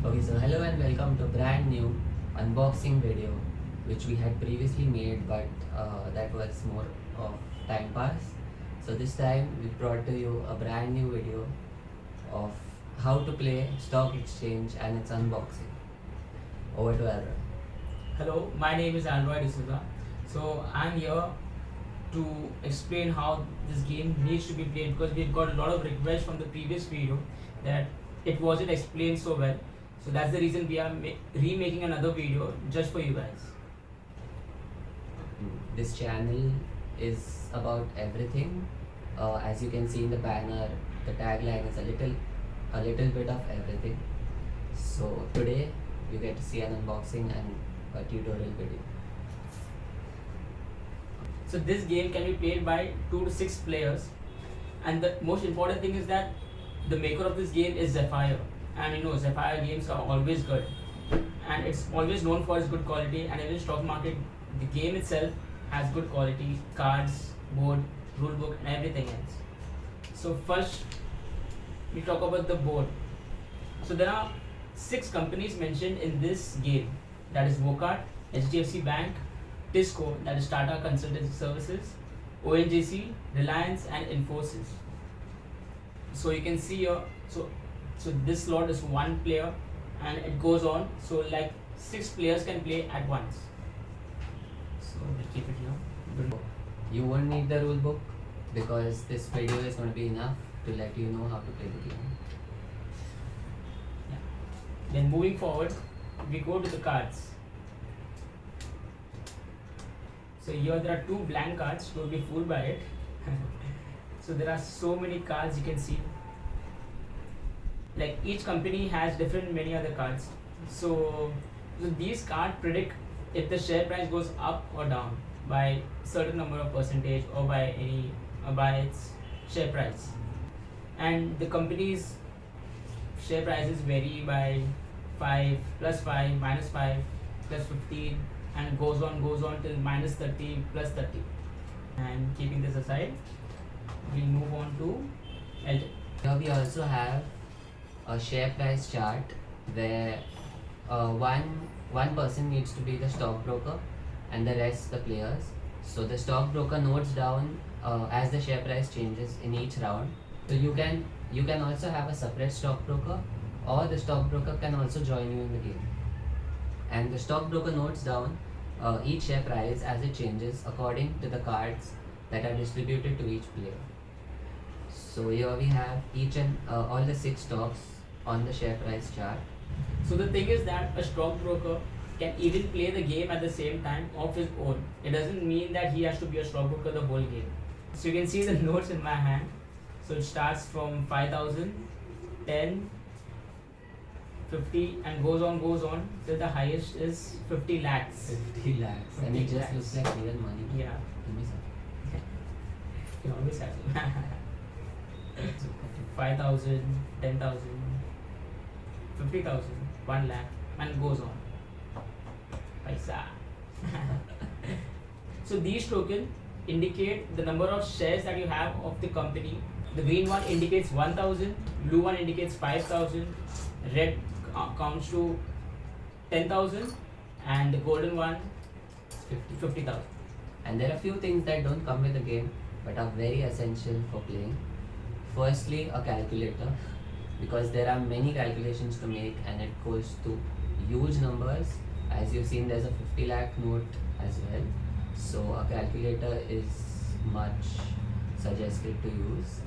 Okay, so hello and welcome to brand new unboxing video which we had previously made, but that was more of time pass. So this time we brought to you a brand new video of how to play stock exchange and its unboxing. Over to Alra. Hello, my name is Alroy D'Souza. So I'm here to explain how this game needs to be played because we've got a lot of requests from the previous video that it wasn't explained so well. So that's the reason we are remaking another video just for you guys. This channel is about everything. As you can see in the banner, the tagline is a little bit of everything. So today you get to see an unboxing and a tutorial video. So this game can be played by 2 to 6 players, and the most important thing is that the maker of this game is Zephyr, and you know Zephyr games are always good, and it's always known for its good quality. And even stock market, the game itself has good quality, cards, board, rulebook, and everything else. So first we talk about the board. So there are 6 companies mentioned in this game, that is Vocart, HDFC Bank, Tisco, that is Tata Consultancy Services, ONGC, Reliance, and Infosys. So you can see here, so this slot is 1 player, and it goes on. So like 6 players can play at once. So we'll keep it here. You won't need the rule book because this video is going to be enough to let you know how to play the game. Yeah. Then moving forward, we go to the cards. So here there are 2 blank cards. Don't be fooled by it. So there are so many cards you can see. Like each company has many other cards. So these cards predict if the share price goes up or down by certain number of percentage or by its share price. And the company's share prices vary by 5, +5, -5, +15, and goes on till -30, +30. And keeping this aside, we move on to LJ. Here we also have a share price chart where one person needs to be the stockbroker and the rest the players. So the stockbroker notes down as the share price changes in each round. So you can also have a separate stockbroker, or the stockbroker can also join you in the game. And the stockbroker notes down each share price as it changes according to the cards that are distributed to each player. So here we have each and all the 6 stocks on the share price chart. So the thing is that a stockbroker can even play the game at the same time of his own. It doesn't mean that he has to be a stockbroker the whole game. So you can see the notes in my hand. So it starts from 5,000, 10, 50, and goes on till the highest is 50 lakhs. 50 lakhs. And it 50 just looks like real money. Yeah. Give me some. You always have to. 5,000, 10,000, 50,000, 1 lakh, and it goes on. Paisa. So these tokens indicate the number of shares that you have of the company. The green one indicates 1,000, blue one indicates 5,000, red counts to 10,000, and the golden one 50,000. And there are few things that don't come with the game but are very essential for playing. Firstly, a calculator, because there are many calculations to make and it goes to huge numbers. As you've seen, there's a 50 lakh note as well. So a calculator is much suggested to use.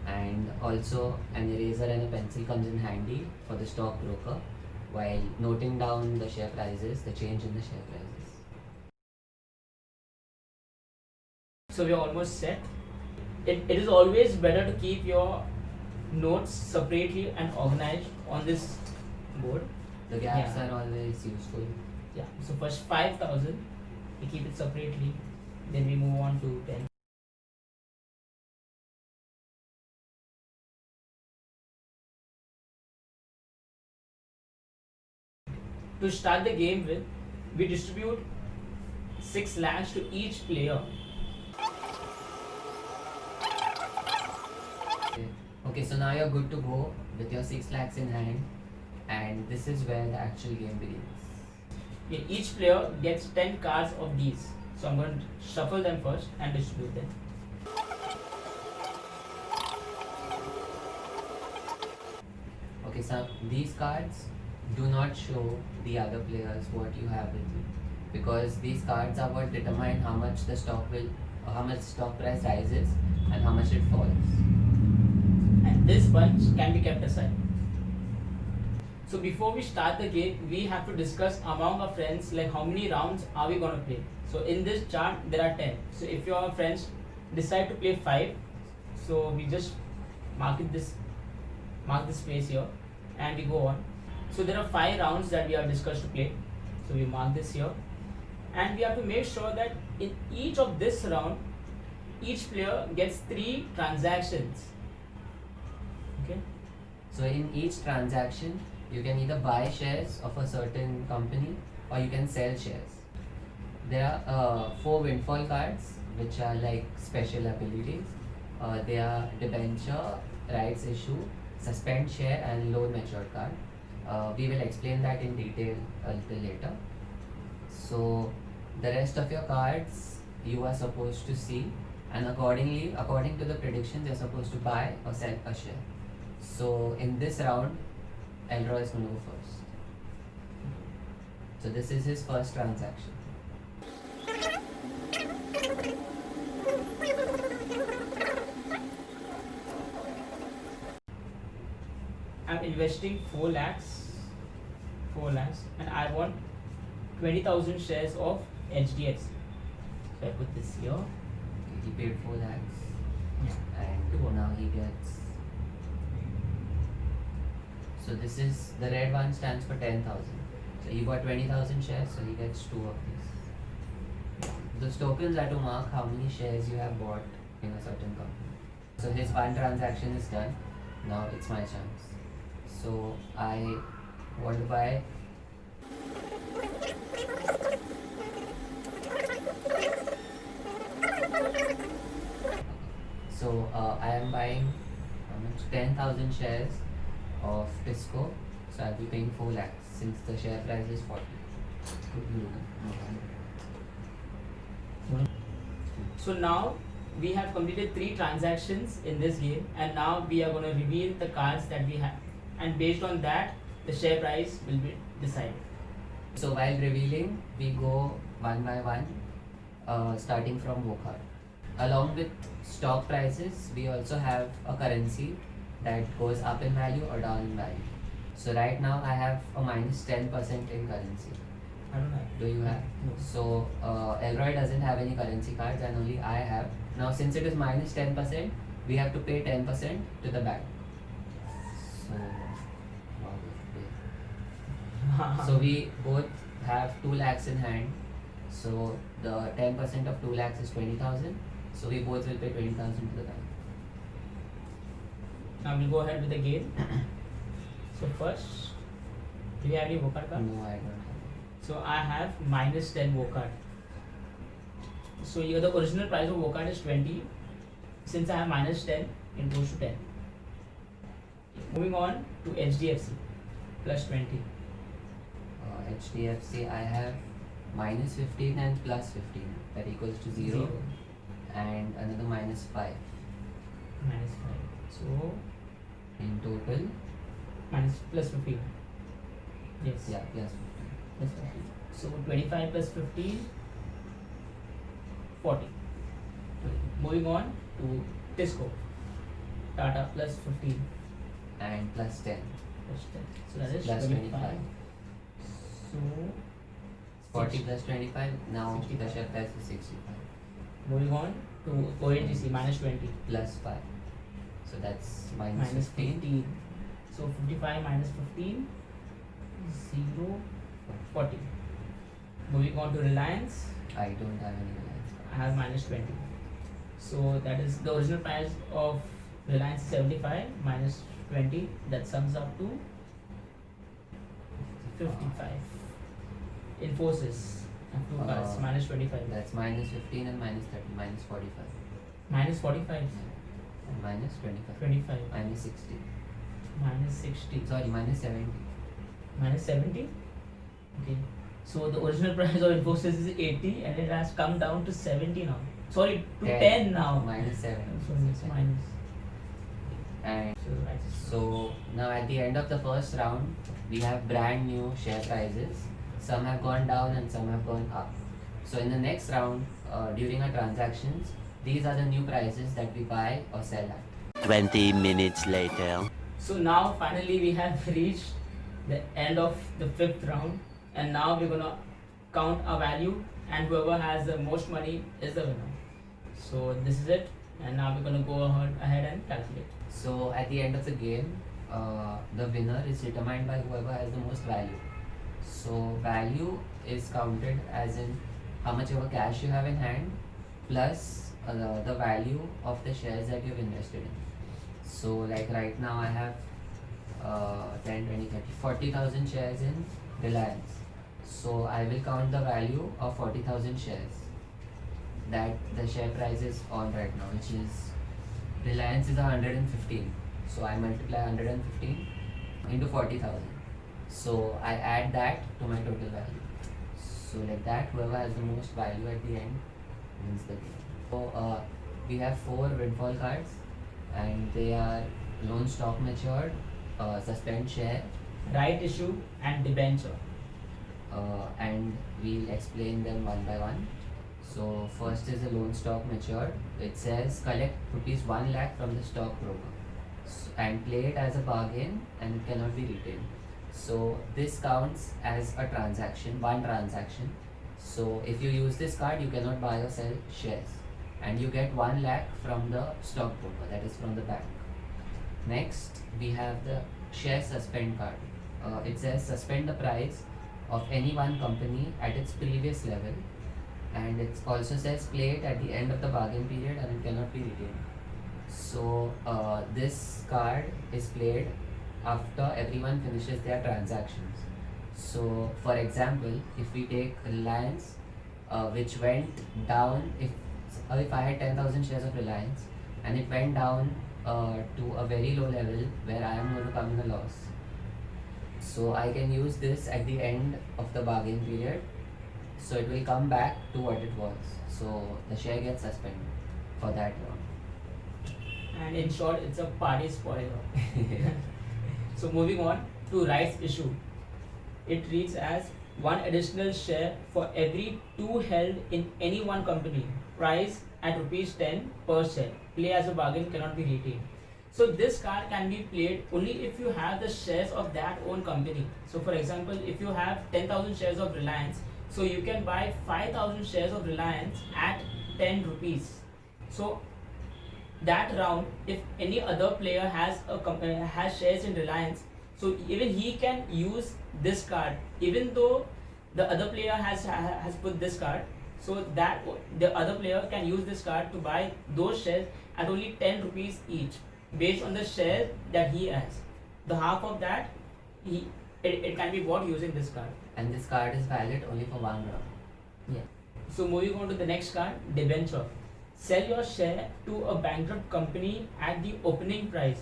And also an eraser and a pencil comes in handy for the stockbroker while noting down the share prices, the change in the share prices. So we are almost set. It is always better to keep your notes separately and organized on this board. The gaps are always useful. Yeah. So first 5,000, we keep it separately. Then we move on to 10. To start the game with, we distribute 6 lakhs to each player. Okay, so now you're good to go with your 6 lakhs in hand. and this is where the actual game begins. Okay, each player gets 10 cards of these. So I'm going to shuffle them first and distribute them. Okay, so these cards do not show the other players what you have with you, because these cards are what determine how much the stock will, how much stock price rises and how much it falls. And this bunch can be kept aside. So before we start the game, we have to discuss among our friends like how many rounds are we going to play. So in this chart there are 10. So if your friends decide to play 5, so we just mark this space here and we go on. So there are 5 rounds that we have discussed to play. So we mark this here, and we have to make sure that in each of this round, each player gets 3 transactions. Okay. So in each transaction, you can either buy shares of a certain company or you can sell shares. There are 4 windfall cards which are like special abilities. They are debenture, rights issue, suspend share and loan matured card. We will explain that in detail a little later. So the rest of your cards you are supposed to see, and according to the predictions, you're supposed to buy or sell a share. So in this round, Elroy is going to go first. So this is his first transaction. I'm investing 4 lakhs, and I want 20,000 shares of HDFC. So I put this here. He paid 4 lakhs, Yeah. and now he gets. So this is the red one stands for 10,000. So he got 20,000 shares, so he gets 2 of these. Those tokens are to mark how many shares you have bought in a certain company. So his one transaction is done. Now it's my chance. So I want to buy. So I am buying how much? 10,000 shares of Tisco. So I'll be paying 4 lakhs since the share price is 40. So now we have completed 3 transactions in this game, and now we are going to reveal the cards that we have, and based on that the share price will be decided. So while revealing, we go one by one, starting from Wokhart. Along with stock prices, we also have a currency that goes up in value or down in value. So right now I have a minus 10% in currency. I don't have. Do you have? No. So Elroy doesn't have any currency cards and only I have. Now since it is minus 10%, we have to pay 10% to the bank. So, wow, so we both have 2 lakhs in hand. So the 10% of 2 lakhs is 20,000. So we both will pay 20,000 to the bank. Now we'll go ahead with the game. So first, do you have any Wokhart card? No, I don't have. So I have minus 10 Wokhart. So here the original price of Wokhart is 20. Since I have minus 10, it goes to 10. Moving on to HDFC, plus 20. HDFC, I have minus 15 and plus 15. That equals to 0. And another minus 5. Minus 5. So In total, minus plus 15. Yes. yeah, plus 15. Plus 15. So 25 plus 15, 40. Moving on to Tisco. Tata plus 15. And plus 10. Plus 10. So that is Plus 25. So 40 plus 25, now 65. the share price is 65. moving on to ONGC, minus 20. Plus 5. So that's minus Minus 15. 15. So 55 minus 15, 0, 40. Moving on to Reliance, I don't have any Reliance I have minus 20. So that is the original price of Reliance is 75 minus 20, that sums up to 55. Infosys, I have 2 cards, minus 25. That's minus 15 and minus 30, minus 45. Minus 45, And minus 25. 25, Minus 60. minus 60. Sorry, minus 70. minus 70. Okay. So the original price of Infosys is 80 and it has come down to 70 now. Sorry, to 10 now. Minus 7. So it's minus. And So right. so now at the end of the first round, we have brand new share prices. Some have gone down and some have gone up. So in the next round, during our transactions, these are the new prices that we buy or sell at. 20 minutes later. So now finally we have reached the end of the fifth round, and now we're gonna count a value, and whoever has the most money is the winner. So this is it, and now we're gonna go ahead and calculate. So at the end of the game, the winner is determined by whoever has the most value. So value is counted as in how much ever cash you have in hand plus the value of the shares that you've invested in. So like right now I have 10, 20, 30, 40,000 shares in Reliance. So I will count the value of 40,000 shares that the share price is on right now, which is Reliance is 115. So I multiply 115 into 40,000. So I add that to my total value. So like that, whoever has the most value at the end wins the game. So we have 4 windfall cards, and they are loan stock matured, suspend share, Right issue and debenture. and we'll explain them one by one. So first is the loan stock matured. It says collect rupees 1 lakh from the stockbroker and play it as a bargain, and it cannot be retained. So this counts as a transaction, one transaction. So if you use this card, you cannot buy or sell shares, and you get 1 lakh from the stockbroker, that is from the bank. Next, we have the share suspend card. It says suspend the price of any one company at its previous level, and it also says play it at the end of the bargain period, and it cannot be retained. So this card is played after everyone finishes their transactions. So for example, if we take Reliance, which went down, if I had 10,000 shares of Reliance and it went down to a very low level where I am going to come in a loss, so I can use this at the end of the bargain period, so it will come back to what it was. So the share gets suspended for that round. And in short, it's a party spoiler. So moving on to rights issue. It reads as 1 additional share for every 2 held in any one company. Price at rupees 10 per share. Play as a bargain, cannot be retained. So this card can be played only if you have the shares of that own company. So for example, if you have 10,000 shares of Reliance, so you can buy 5,000 shares of Reliance at 10 rupees. So that round, if any other player has shares in Reliance, so even he can use this card, even though the other player has put this card, so that the other player can use this card to buy those shares at only 10 rupees each, based on the share that he has. The half of that, it can be bought using this card. And this card is valid only for 1 round. So moving on to the next card, debenture. Sell your share to a bankrupt company at the opening price.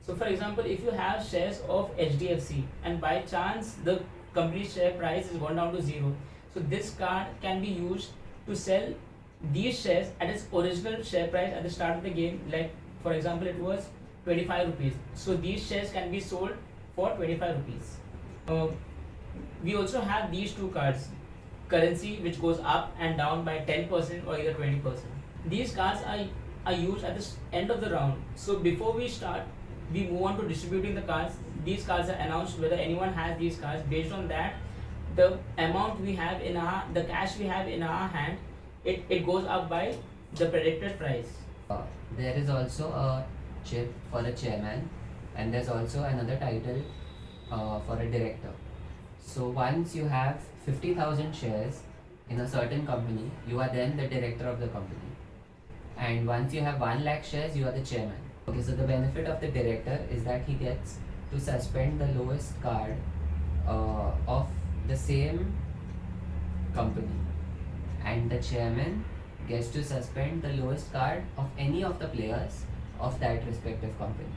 So for example, if you have shares of HDFC and by chance the company's share price is gone down to 0, so this card can be used to sell these shares at its original share price at the start of the game. Like for example, it was 25 rupees. So these shares can be sold for 25 rupees. We also have these 2 cards, currency, which goes up and down by 10% or either 20%. These cards are used at the end of the round. So before we start, we move on to distributing the cards. These cards are announced whether anyone has these cards. Based on that, the amount we have in the cash we have in our hand, it goes up by the predicted price. There is also a chip for the chairman, and there's also another title for a director. So once you have 50,000 shares in a certain company, you are then the director of the company. And once you have 1 lakh shares, you are the chairman. Okay, so the benefit of the director is that he gets to suspend the lowest card of the same company, and the chairman gets to suspend the lowest card of any of the players of that respective company.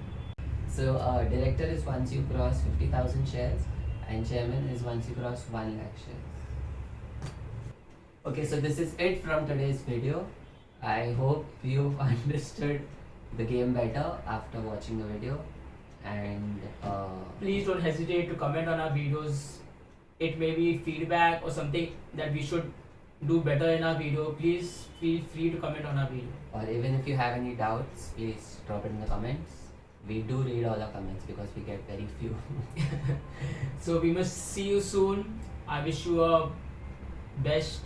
So director is once you cross 50,000 shares, And chairman is once you cross 1 lakh shares. Okay, so this is it from today's video. I hope you've understood the game better after watching the video. And Please don't hesitate to comment on our videos. It may be feedback or something that we should do better in our video. Please feel free to comment on our video. or even if you have any doubts, please drop it in the comments. We do read all the comments because we get very few. So we must see you soon. I wish you the best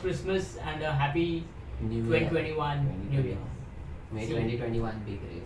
Christmas and a happy New Year. 2021 New Year. May See you. 2021 be great.